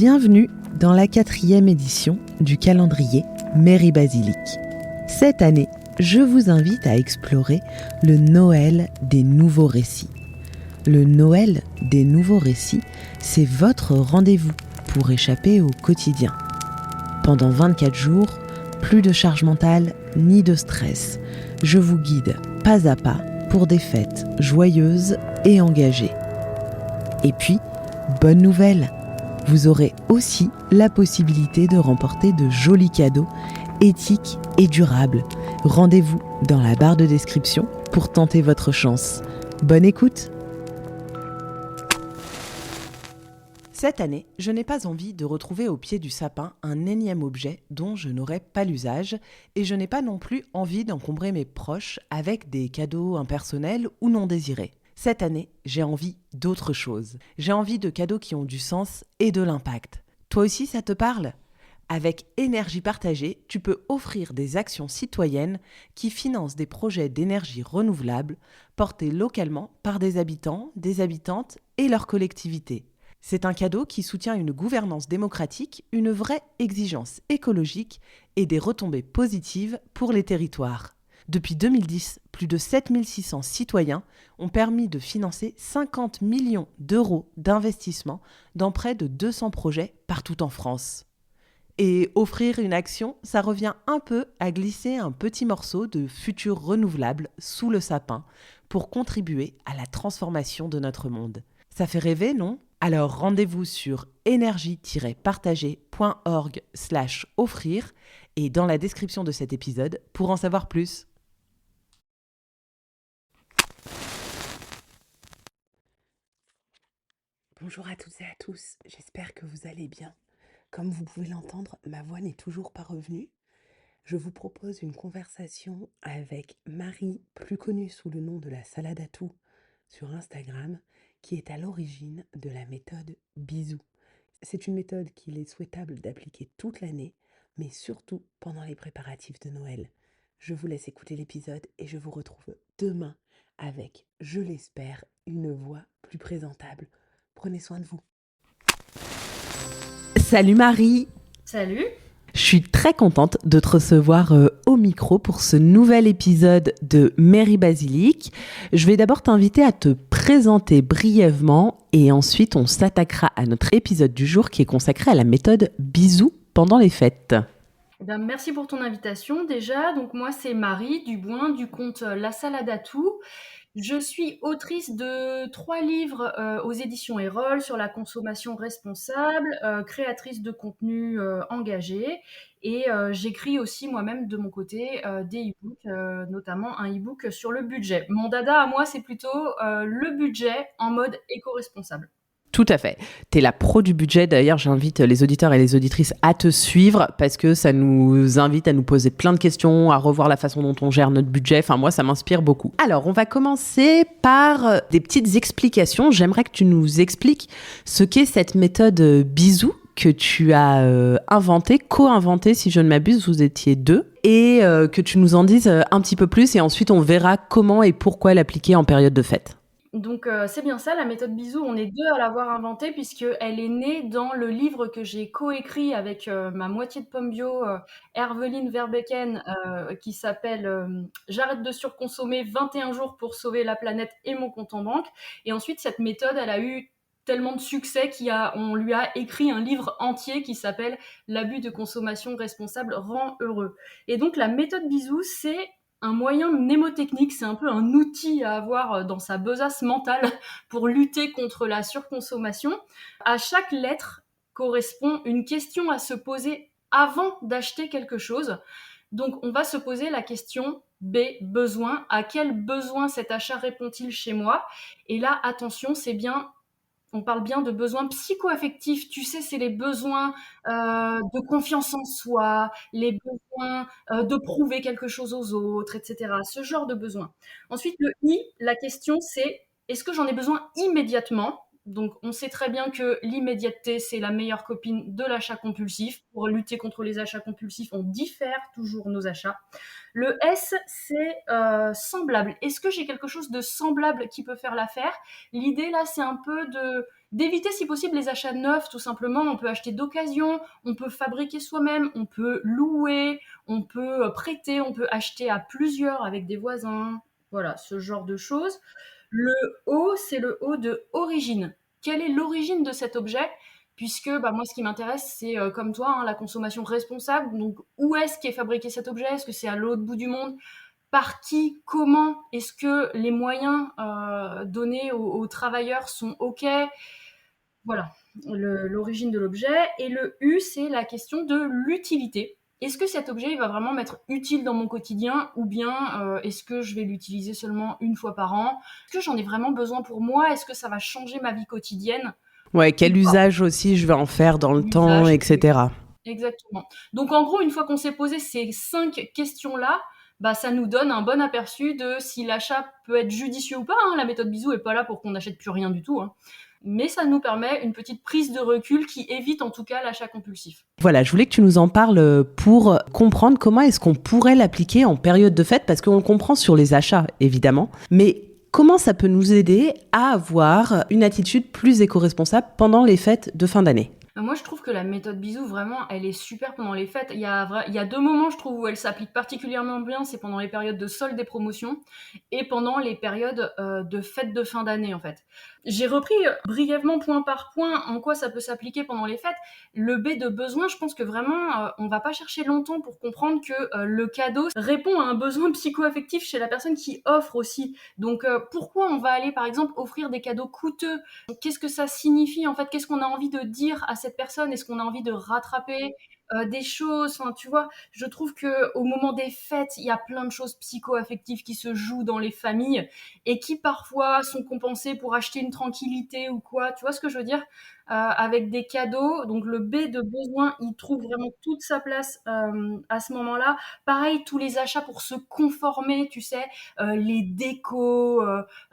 Bienvenue dans la 4e édition du calendrier Mairie Basilique. Cette année, je vous invite à explorer le Noël des nouveaux récits. Le Noël des nouveaux récits, c'est votre rendez-vous pour échapper au quotidien. Pendant 24 jours, plus de charge mentale ni de stress. Je vous guide pas à pas pour des fêtes joyeuses et engagées. Et puis, bonne nouvelle, vous aurez aussi la possibilité de remporter de jolis cadeaux éthiques et durables. Rendez-vous dans la barre de description pour tenter votre chance. Bonne écoute! Cette année, je n'ai pas envie de retrouver au pied du sapin un énième objet dont je n'aurais pas l'usage et je n'ai pas non plus envie d'encombrer mes proches avec des cadeaux impersonnels ou non désirés. Cette année, j'ai envie d'autre chose. J'ai envie de cadeaux qui ont du sens et de l'impact. Toi aussi, ça te parle ? Avec Énergie Partagée, tu peux offrir des actions citoyennes qui financent des projets d'énergie renouvelable portés localement par des habitants, des habitantes et leurs collectivités. C'est un cadeau qui soutient une gouvernance démocratique, une vraie exigence écologique et des retombées positives pour les territoires. Depuis 2010, plus de 7600 citoyens ont permis de financer 50 millions d'euros d'investissement dans près de 200 projets partout en France. Et offrir une action, ça revient un peu à glisser un petit morceau de futur renouvelable sous le sapin pour contribuer à la transformation de notre monde. Ça fait rêver, non ? Alors rendez-vous sur énergie-partagée.org/offrir et dans la description de cet épisode pour en savoir plus. Bonjour à toutes et à tous, j'espère que vous allez bien. Comme vous pouvez l'entendre, ma voix n'est toujours pas revenue. Je vous propose une conversation avec Marie, plus connue sous le nom de la salade à tout sur Instagram, qui est à l'origine de la méthode Bisous. C'est une méthode qu'il est souhaitable d'appliquer toute l'année, mais surtout pendant les préparatifs de Noël. Je vous laisse écouter l'épisode et je vous retrouve demain avec, je l'espère, une voix plus présentable. Prenez soin de vous. Salut Marie! Salut! Je suis très contente de te recevoir au micro pour ce nouvel épisode de Mairie Basilique. Je vais d'abord t'inviter à te présenter brièvement et ensuite on s'attaquera à notre épisode du jour qui est consacré à la méthode Bisous pendant les fêtes. Merci pour ton invitation déjà. Donc moi c'est Marie Duboin du compte La Salade à tout. Je suis autrice de 3 livres aux éditions Erol sur la consommation responsable, créatrice de contenu engagé et j'écris aussi moi-même de mon côté des e-books, notamment un e-book sur le budget. Mon dada à moi c'est plutôt le budget en mode éco-responsable. Tout à fait. Tu es la pro du budget. D'ailleurs, j'invite les auditeurs et les auditrices à te suivre parce que ça nous invite à nous poser plein de questions, à revoir la façon dont on gère notre budget. Enfin, moi, ça m'inspire beaucoup. Alors, on va commencer par des petites explications. J'aimerais que tu nous expliques ce qu'est cette méthode Bisous que tu as inventée, co-inventée, si je ne m'abuse, vous étiez 2, et que tu nous en dises un petit peu plus et ensuite on verra comment et pourquoi l'appliquer en période de fête. Donc c'est bien ça, la méthode Bisous, on est 2 à l'avoir inventée puisqu'elle est née dans le livre que j'ai coécrit avec ma moitié de pomme bio, Herveline Verbecken, qui s'appelle J'arrête de surconsommer 21 jours pour sauver la planète et mon compte en banque. Et ensuite, cette méthode, elle a eu tellement de succès on lui a écrit un livre entier qui s'appelle L'abus de consommation responsable rend heureux. Et donc la méthode Bisous, c'est un moyen mnémotechnique, c'est un peu un outil à avoir dans sa besace mentale pour lutter contre la surconsommation. À chaque lettre correspond une question à se poser avant d'acheter quelque chose. Donc on va se poser la question B, besoin. À quel besoin cet achat répond-il chez moi ? Et là, attention, on parle bien de besoins psycho-affectifs, tu sais, c'est les besoins de confiance en soi, les besoins de prouver quelque chose aux autres, etc. Ce genre de besoins. Ensuite, le I, la question c'est, est-ce que j'en ai besoin immédiatement ? Donc, on sait très bien que l'immédiateté, c'est la meilleure copine de l'achat compulsif. Pour lutter contre les achats compulsifs, on diffère toujours nos achats. Le S, c'est semblable. Est-ce que j'ai quelque chose de semblable qui peut faire l'affaire ? L'idée, là, c'est un peu d'éviter si possible les achats neufs, tout simplement. On peut acheter d'occasion, on peut fabriquer soi-même, on peut louer, on peut prêter, on peut acheter à plusieurs avec des voisins. Voilà, ce genre de choses. Le O, c'est le O de origine. Quelle est l'origine de cet objet? Puisque moi, ce qui m'intéresse, c'est comme toi, hein, la consommation responsable. Donc, où est-ce qu'est fabriqué cet objet? Est-ce que c'est à l'autre bout du monde? Par qui? Comment? Est-ce que les moyens donnés aux travailleurs sont OK? Voilà, l'origine de l'objet. Et le U, c'est la question de l'utilité. Est-ce que cet objet il va vraiment m'être utile dans mon quotidien ou bien est-ce que je vais l'utiliser seulement une fois par an? Est-ce que j'en ai vraiment besoin pour moi? Est-ce que ça va changer ma vie quotidienne? Ouais, quel usage aussi je vais en faire dans le temps, L'usage, etc. exactement. Donc en gros, une fois qu'on s'est posé ces 5 questions-là, ça nous donne un bon aperçu de si l'achat peut être judicieux ou pas, hein. La méthode Bisou est pas là pour qu'on n'achète plus rien du tout, hein. Mais ça nous permet une petite prise de recul qui évite en tout cas l'achat compulsif. Voilà, je voulais que tu nous en parles pour comprendre comment est-ce qu'on pourrait l'appliquer en période de fête, parce qu'on le comprend sur les achats, évidemment, mais comment ça peut nous aider à avoir une attitude plus éco-responsable pendant les fêtes de fin d'année? Moi, je trouve que la méthode Bisou, vraiment, elle est super pendant les fêtes. Il y a 2 moments, je trouve, où elle s'applique particulièrement bien. C'est pendant les périodes de soldes et promotions et pendant les périodes de fêtes de fin d'année, en fait. J'ai repris brièvement, point par point, en quoi ça peut s'appliquer pendant les fêtes. Le B de besoin, je pense que vraiment, on va pas chercher longtemps pour comprendre que le cadeau répond à un besoin psycho-affectif chez la personne qui offre aussi. Donc, pourquoi on va aller, par exemple, offrir des cadeaux coûteux? Qu'est-ce que ça signifie en fait? Qu'est-ce qu'on a envie de dire à cette personne? Est-ce qu'on a envie de rattraper des choses? Enfin, tu vois, je trouve que au moment des fêtes, il y a plein de choses psycho-affectives qui se jouent dans les familles et qui parfois sont compensées pour acheter une tranquillité ou quoi. Tu vois ce que je veux dire? Avec des cadeaux. Donc le B de besoin, il trouve vraiment toute sa place à ce moment-là. Pareil, tous les achats pour se conformer, tu sais, les décos,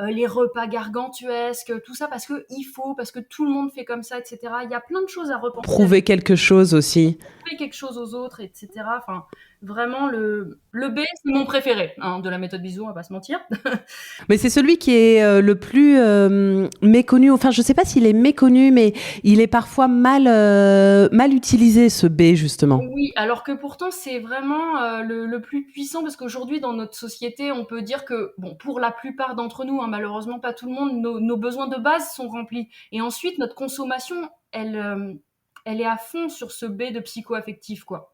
les repas gargantuesques, tout ça parce que tout le monde fait comme ça, etc. Il y a plein de choses à repenser. Prouver quelque chose aussi. Prouver quelque chose aux autres, etc. Enfin, vraiment, le B, c'est mon préféré hein, de la méthode Bisou, on va pas se mentir. Mais c'est celui qui est le plus méconnu. Enfin, je sais pas s'il est méconnu, mais il est parfois mal utilisé, ce B, justement. Oui, alors que pourtant c'est vraiment le plus puissant parce qu'aujourd'hui dans notre société on peut dire que bon pour la plupart d'entre nous, hein, malheureusement pas tout le monde, nos besoins de base sont remplis et ensuite notre consommation elle est à fond sur ce B de psycho-affectif quoi.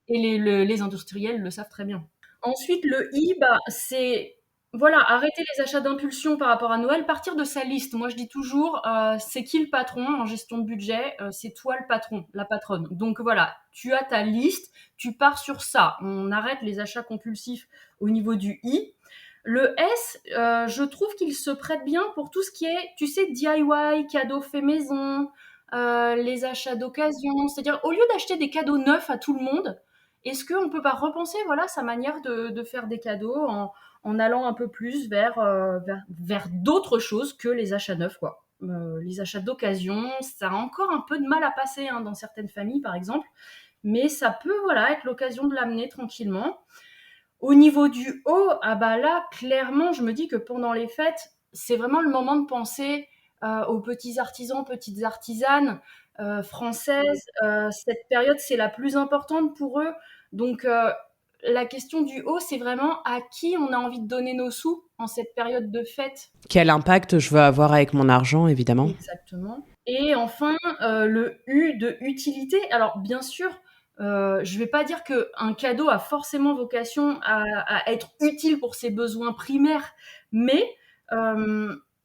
Et les industriels le savent très bien. Ensuite, le I, c'est voilà, arrêter les achats d'impulsion par rapport à Noël, partir de sa liste. Moi, je dis toujours, c'est qui le patron en gestion de budget? C'est toi le patron, la patronne. Donc voilà, tu as ta liste, tu pars sur ça. On arrête les achats compulsifs au niveau du I. Le S, je trouve qu'il se prête bien pour tout ce qui est, tu sais, DIY, cadeaux faits maison, les achats d'occasion. C'est-à-dire, au lieu d'acheter des cadeaux neufs à tout le monde, est-ce qu'on peut pas repenser voilà, sa manière de faire des cadeaux en allant un peu plus vers d'autres choses que les achats neufs, quoi. Les achats d'occasion, ça a encore un peu de mal à passer hein, dans certaines familles, par exemple, mais ça peut voilà, être l'occasion de l'amener tranquillement. Au niveau du haut, là, clairement, je me dis que pendant les fêtes, c'est vraiment le moment de penser aux petits artisans, petites artisanes françaises. Cette période, c'est la plus importante pour eux. Donc, la question du haut, c'est vraiment à qui on a envie de donner nos sous en cette période de fête. Quel impact je veux avoir avec mon argent, évidemment. Exactement. Et enfin, le U de utilité. Alors, bien sûr, je vais pas dire qu'un cadeau a forcément vocation à être utile pour ses besoins primaires, mais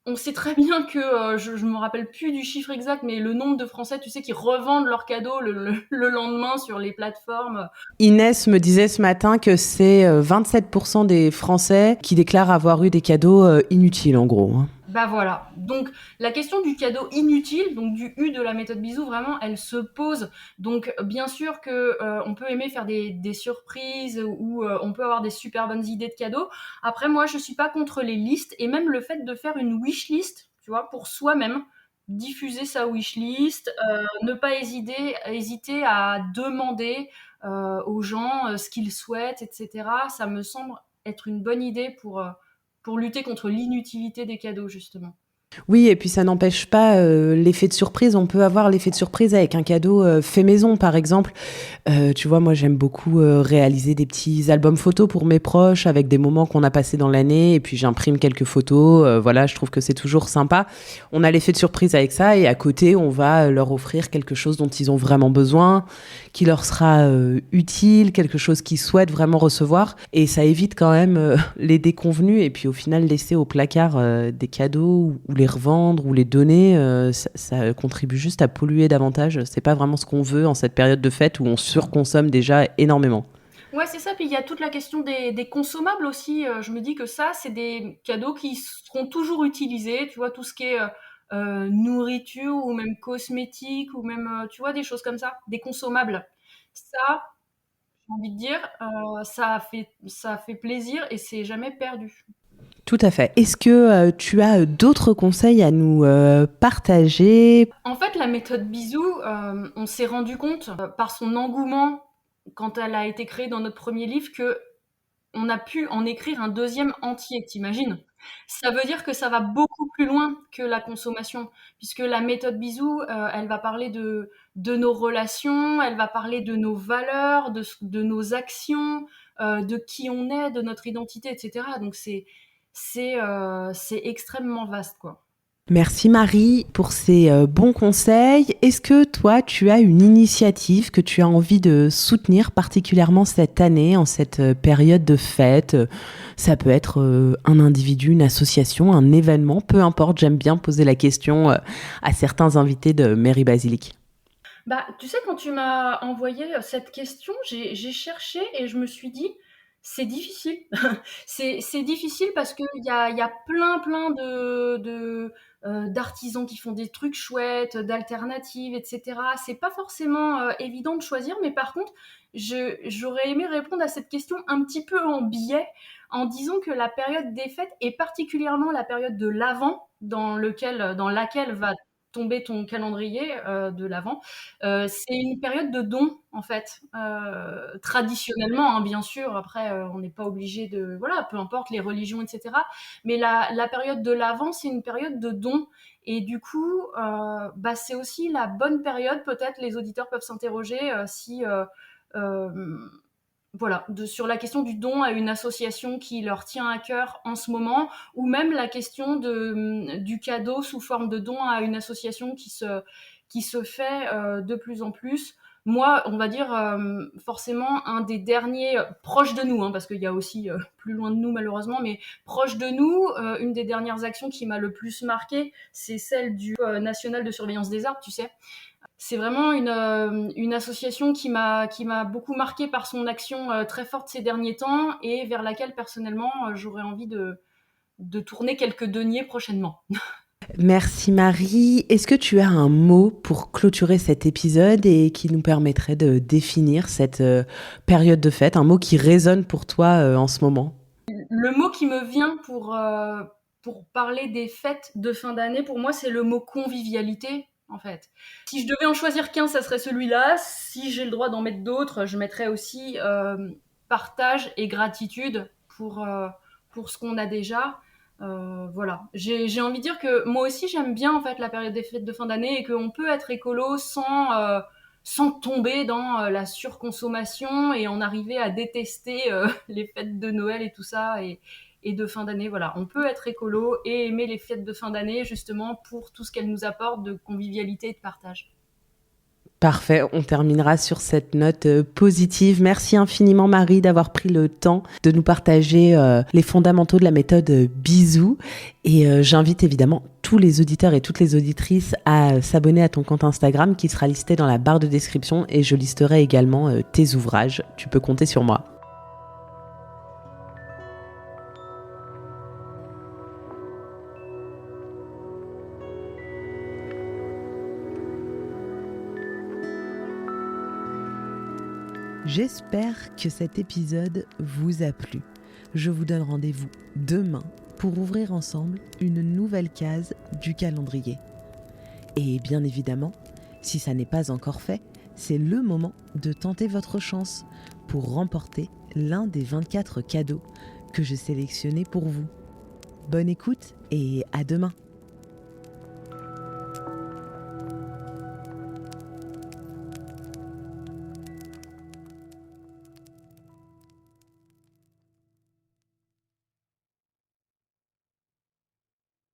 on sait très bien que, je me rappelle plus du chiffre exact, mais le nombre de Français, tu sais, qui revendent leurs cadeaux le lendemain sur les plateformes. Inès me disait ce matin que c'est 27% des Français qui déclarent avoir eu des cadeaux inutiles, en gros. Hein. Voilà. Donc, la question du cadeau inutile, donc du U de la méthode Bisou, vraiment, elle se pose. Donc, bien sûr que on peut aimer faire des surprises ou on peut avoir des super bonnes idées de cadeaux. Après, moi, je suis pas contre les listes et même le fait de faire une wish list, tu vois, pour soi-même, diffuser sa wish list, ne pas hésiter à demander aux gens ce qu'ils souhaitent, etc. Ça me semble être une bonne idée pour lutter contre l'inutilité des cadeaux, justement. Oui, et puis ça n'empêche pas l'effet de surprise. On peut avoir l'effet de surprise avec un cadeau fait maison, par exemple. Tu vois, moi, j'aime beaucoup réaliser des petits albums photos pour mes proches avec des moments qu'on a passés dans l'année. Et puis, j'imprime quelques photos. Voilà, je trouve que c'est toujours sympa. On a l'effet de surprise avec ça. Et à côté, on va leur offrir quelque chose dont ils ont vraiment besoin, qui leur sera utile, quelque chose qu'ils souhaitent vraiment recevoir. Et ça évite quand même les déconvenus. Et puis, au final, laisser au placard des cadeaux ou les revendre ou les donner, ça contribue juste à polluer davantage. C'est pas vraiment ce qu'on veut en cette période de fête où on surconsomme déjà énormément. Ouais, c'est ça. Puis il y a toute la question des consommables aussi. Je me dis que ça, c'est des cadeaux qui seront toujours utilisés. Tu vois, tout ce qui est nourriture ou même cosmétique ou même, tu vois, des choses comme ça, des consommables. Ça, j'ai envie de dire, ça fait plaisir et c'est jamais perdu. Tout à fait. Est-ce que tu as d'autres conseils à nous partager? En fait, la méthode Bisou, on s'est rendu compte par son engouement quand elle a été créée dans notre premier livre que on a pu en écrire un deuxième entier, t'imagines? Ça veut dire que ça va beaucoup plus loin que la consommation, puisque la méthode Bisou, elle va parler de nos relations, elle va parler de nos valeurs, de nos actions, de qui on est, de notre identité, etc. Donc c'est extrêmement vaste, quoi. Merci Marie pour ces bons conseils. Est-ce que toi, tu as une initiative que tu as envie de soutenir particulièrement cette année, en cette période de fête? Ça peut être un individu, une association, un événement, peu importe. J'aime bien poser la question à certains invités de Mairie Basilique. Bah, tu sais, quand tu m'as envoyé cette question, j'ai cherché et je me suis dit, c'est difficile. C'est difficile parce qu'il y a plein d'artisans qui font des trucs chouettes, d'alternatives, etc. C'est pas forcément évident de choisir, mais par contre, j'aurais aimé répondre à cette question un petit peu en biais, en disant que la période des fêtes, et particulièrement la période de l'Avent, dans laquelle va tomber ton calendrier de l'Avent, c'est une période de don, en fait. Traditionnellement, hein, bien sûr, après, on n'est pas obligé de... Voilà, peu importe les religions, etc. Mais la période de l'Avent, c'est une période de don. Et du coup, bah, c'est aussi la bonne période, peut-être les auditeurs peuvent s'interroger si... euh, voilà, sur la question du don à une association qui leur tient à cœur en ce moment, ou même la question du cadeau sous forme de don à une association qui se fait de plus en plus. Moi, on va dire forcément un des derniers proches de nous, hein, parce qu'il y a aussi plus loin de nous malheureusement, mais proche de nous, une des dernières actions qui m'a le plus marqué, c'est celle du National de surveillance des arbres, tu sais. C'est vraiment une association qui m'a beaucoup marquée par son action très forte ces derniers temps et vers laquelle personnellement j'aurais envie de tourner quelques deniers prochainement. Merci Marie. Est-ce que tu as un mot pour clôturer cet épisode et qui nous permettrait de définir cette période de fête, un mot qui résonne pour toi en ce moment? Le mot qui me vient pour parler des fêtes de fin d'année, pour moi, c'est le mot convivialité, en fait. Si je devais en choisir qu'un, ça serait celui-là. Si j'ai le droit d'en mettre d'autres, je mettrais aussi partage et gratitude pour ce qu'on a déjà. Voilà. J'ai envie de dire que moi aussi, j'aime bien en fait la période des fêtes de fin d'année et qu'on peut être écolo sans tomber dans la surconsommation et en arriver à détester les fêtes de Noël et tout ça et de fin d'année. Voilà, on peut être écolo et aimer les fêtes de fin d'année justement pour tout ce qu'elles nous apportent de convivialité et de partage. Parfait, on terminera sur cette note positive. Merci infiniment Marie d'avoir pris le temps de nous partager les fondamentaux de la méthode Bisou. Et j'invite évidemment tous les auditeurs et toutes les auditrices à s'abonner à ton compte Instagram qui sera listé dans la barre de description et je listerai également tes ouvrages. Tu peux compter sur moi. J'espère que cet épisode vous a plu. Je vous donne rendez-vous demain pour ouvrir ensemble une nouvelle case du calendrier. Et bien évidemment, si ça n'est pas encore fait, c'est le moment de tenter votre chance pour remporter l'un des 24 cadeaux que j'ai sélectionnés pour vous. Bonne écoute et à demain!